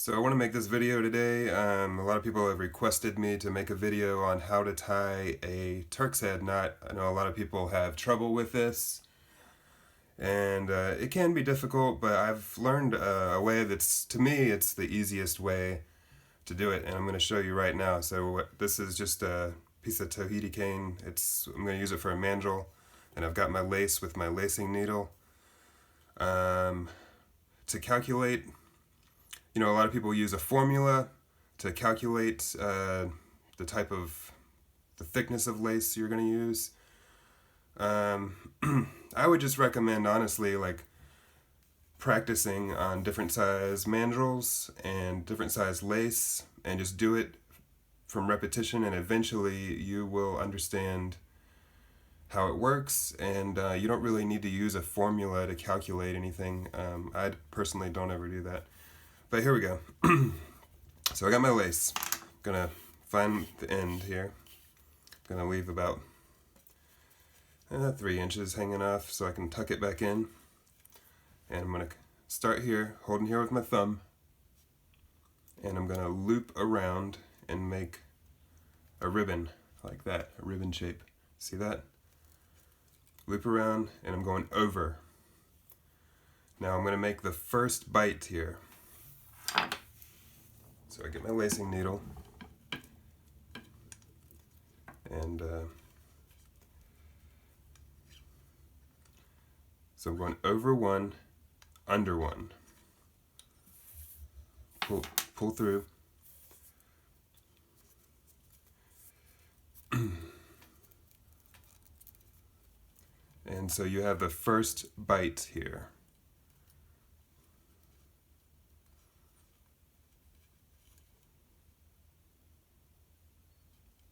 So I want to make this video today. A lot of people have requested me to make a video on how to tie a Turk's head knot. I know a lot of people have trouble with this, and it can be difficult, but I've learned a way that's, to me, it's the easiest way to do it, and I'm going to show you right now. So this is just a piece of Tahiti cane. I'm going to use it for a mandrel, and I've got my lace with my lacing needle. To calculate, a lot of people use a formula to calculate the thickness of lace you're going to use. I would just recommend, honestly, like practicing on different size mandrels and different size lace, and just do it from repetition, and eventually you will understand how it works, and you don't really need to use a formula to calculate anything. I personally don't ever do that. But here we go. So I got my lace. I'm gonna find the end here. I'm gonna leave about 3 inches hanging off so I can tuck it back in. And I'm gonna start here, holding here with my thumb. And I'm gonna loop around and make a ribbon like that, a ribbon shape. See that? Loop around, and I'm going over. Now I'm gonna make the first bite here. So I get my lacing needle, and so I'm going over one, under one. Pull through. And so you have the first bite here.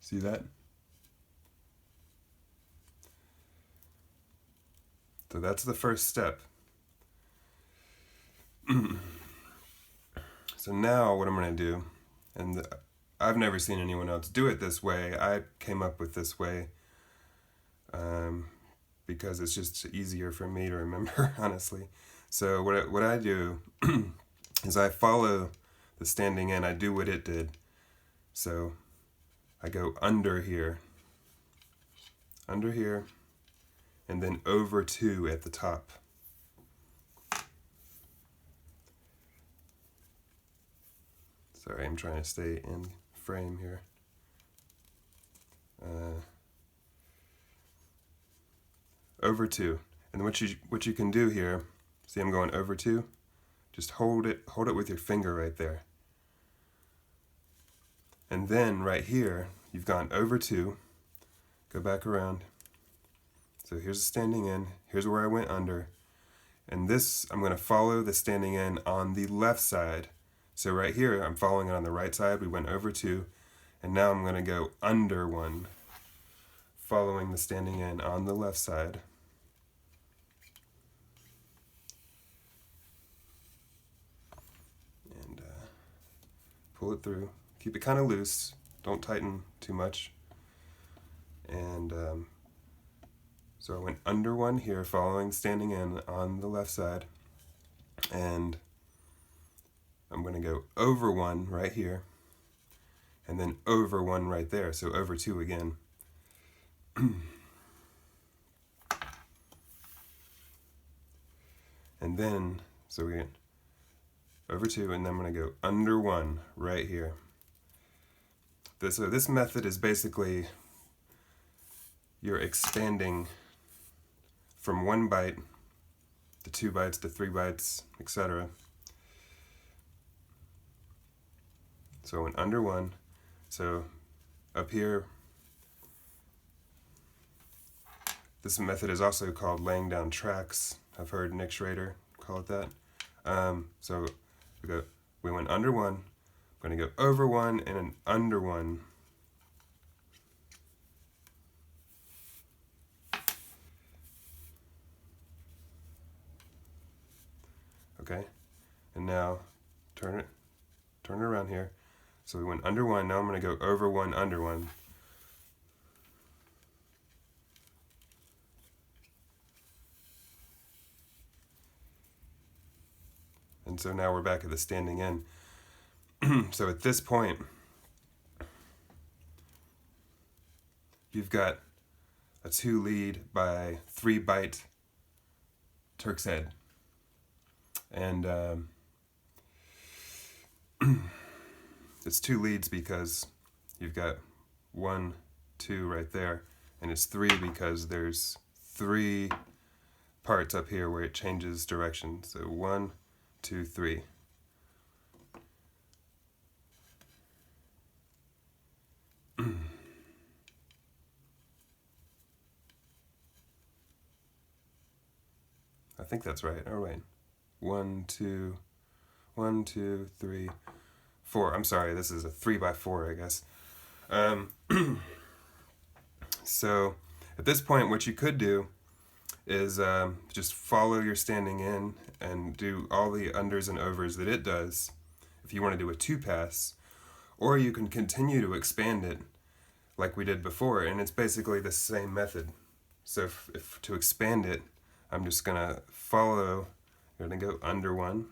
See that? So that's the first step. So now what I'm going to do, and I've never seen anyone else do it this way. I came up with this way because it's just easier for me to remember, honestly. So what I do is I follow the standing in. I do what it did. So I go under here, and then over two at the top. Sorry, I'm trying to stay in frame here. Over two, and what you can do here. See, I'm going over two. Just hold it with your finger right there. And then right here, you've gone over two, go back around. So here's the standing in, here's where I went under. And this, I'm gonna follow the standing in on the left side. So right here, I'm following it on the right side, we went over two, and now I'm gonna go under one, following the standing in on the left side. And pull it through. Keep it kind of loose, don't tighten too much. And so I went under one here, following standing in on the left side, and I'm going to go over one right here, and then over one right there, so over two again. And then, so we get over two, and then I'm going to go under one right here. So this method is basically you're expanding from one bite to 2 bites to 3 bites, etc. So I went under one. So up here, this method is also called laying down tracks. I've heard Nick Schrader call it that. So we went under one. I'm going to go over one and an under one. Okay, and now turn it around here. So we went under one, now I'm going to go over one, under one. And so now we're back at the standing in. So at this point, you've got a 2 lead by 3 bite turkshead. And it's 2 leads because you've got 1, 2 right there, and it's 3 because there's 3 parts up here where it changes direction. So 1, 2, 3. I think that's right. Oh wait, 1, 2, 1, 2, 3, 4. I'm sorry, this is a 3 by 4, I guess. So at this point, what you could do is just follow your standing in and do all the unders and overs that it does if you want to do a 2-pass, or you can continue to expand it like we did before, and it's basically the same method. So if to expand it, I'm just going to follow, you're going to go under 1,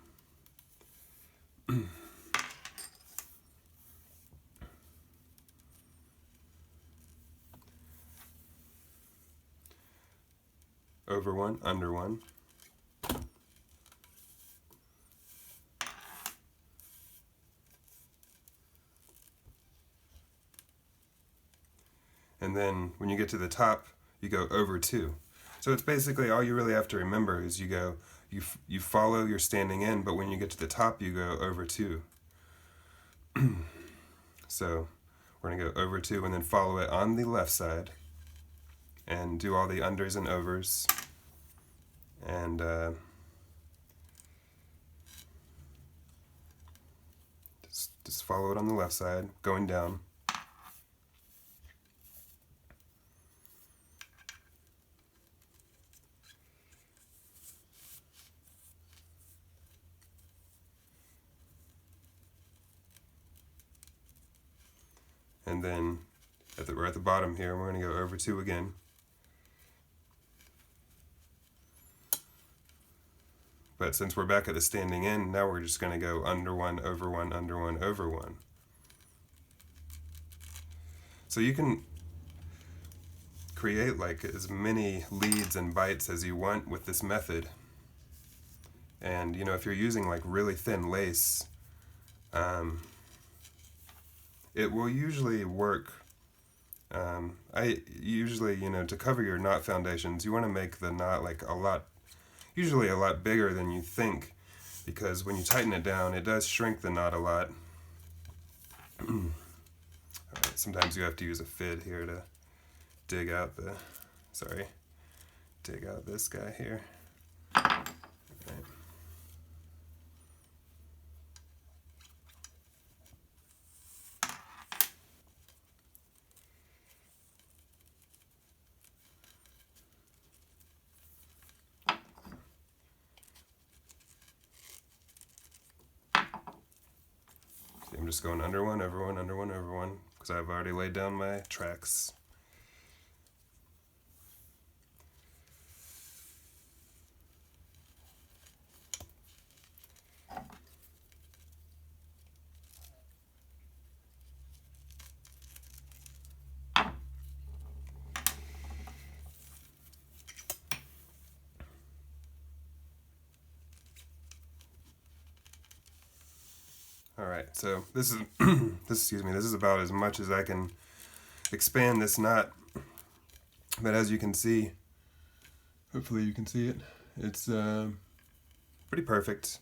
over 1, under 1, and then when you get to the top, you go over 2. So it's basically all you really have to remember is you follow your standing in, but when you get to the top, you go over 2. So we're going to go over 2 and then follow it on the left side and do all the unders and overs, and just follow it on the left side, going down. And then we're at the bottom here, we're going to go over 2 again. But since we're back at the standing in, now we're just going to go under 1, over 1, under 1, over 1. So you can create like as many leads and bites as you want with this method. And you know, if you're using like really thin lace, it will usually work. I usually, you know, to cover your knot foundations, you want to make the knot like usually a lot bigger than you think, because when you tighten it down, it does shrink the knot a lot. Alright, sometimes you have to use a fid here to dig out this guy here. Okay. I'm just going under 1, over 1, under 1, over 1, because I've already laid down my tracks. Alright, so this is this is about as much as I can expand this knot. But as you can see, hopefully you can see it, it's pretty perfect.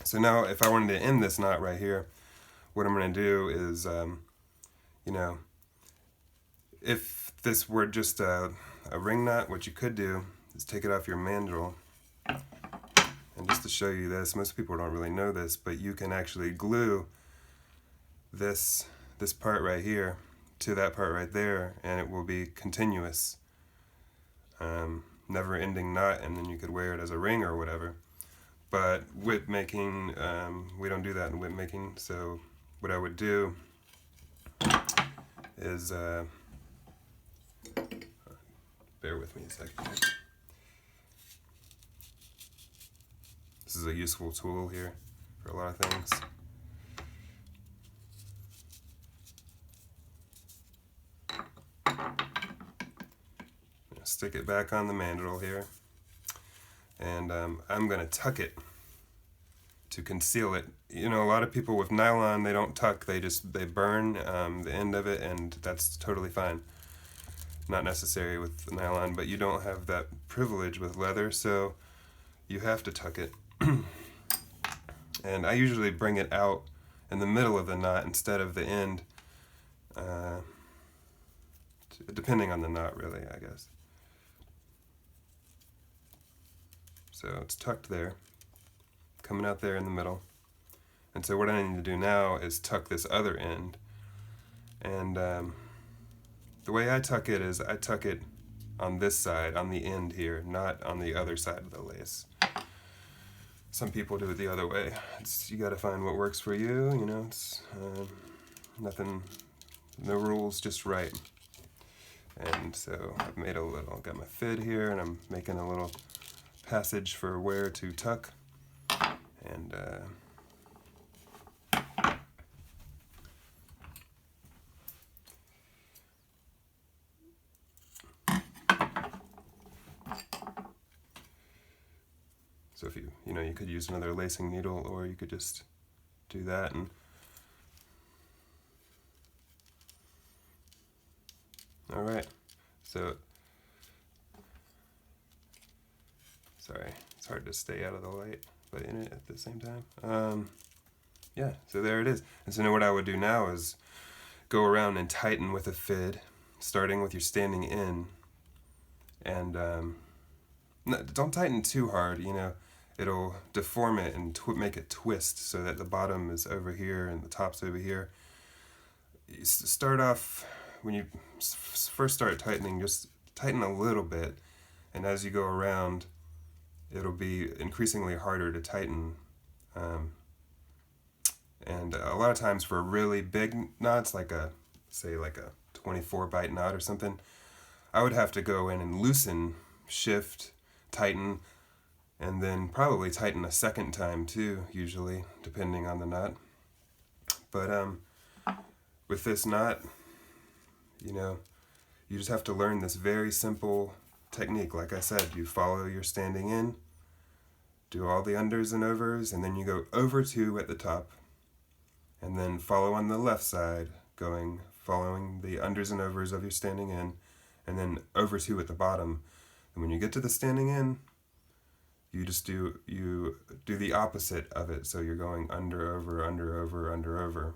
So now if I wanted to end this knot right here, what I'm going to do is, you know, if this were just a ring knot, what you could do is take it off your mandrel. And just to show you this, most people don't really know this, but you can actually glue this part right here to that part right there, and it will be continuous, never-ending knot, and then you could wear it as a ring or whatever. But whip making, we don't do that in whip making, so what I would do is, bear with me a second. This is a useful tool here for a lot of things. Stick it back on the mandrel here, and I'm going to tuck it to conceal it. You know, a lot of people with nylon, they don't tuck, they burn the end of it, and that's totally fine. Not necessary with nylon, but you don't have that privilege with leather, so you have to tuck it. And I usually bring it out in the middle of the knot instead of the end, depending on the knot, really, I guess. So it's tucked there, coming out there in the middle. And so what I need to do now is tuck this other end. And the way I tuck it is I tuck it on this side, on the end here, not on the other side of the lace. Some people do it the other way. You gotta find what works for you, you know, it's nothing, no rules, just right. And so I've made got my fid here, and I'm making a little passage for where to tuck. And so if you could use another lacing needle, or you could just do that. And all right, so sorry, it's hard to stay out of the light but in it at the same time. Yeah, so there it is. And so now what I would do now is go around and tighten with a fid, starting with your standing in, and don't tighten too hard, you know, it'll deform it and make it twist so that the bottom is over here and the top's over here. You start off, when you first start tightening, just tighten a little bit, and as you go around, it'll be increasingly harder to tighten. And a lot of times for really big knots, like say like a 24 bite knot or something, I would have to go in and loosen, shift, tighten, and then probably tighten a second time too, usually, depending on the knot. But with this knot, you know, you just have to learn this very simple technique. Like I said, you follow your standing in, do all the unders and overs, and then you go over 2 at the top, and then follow on the left side, following the unders and overs of your standing in, and then over 2 at the bottom. And when you get to the standing in, you do the opposite of it. So you're going under, over, under, over, under, over.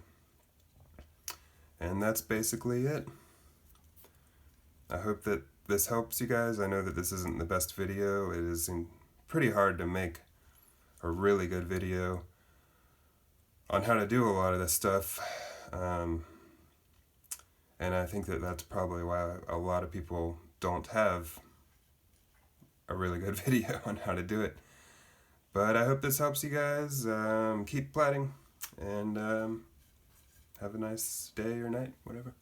And that's basically it. I hope that this helps you guys. I know that this isn't the best video. It is pretty hard to make a really good video on how to do a lot of this stuff. And I think that that's probably why a lot of people don't have a really good video on how to do it. But I hope this helps you guys. Keep plaiting, and have a nice day or night, whatever.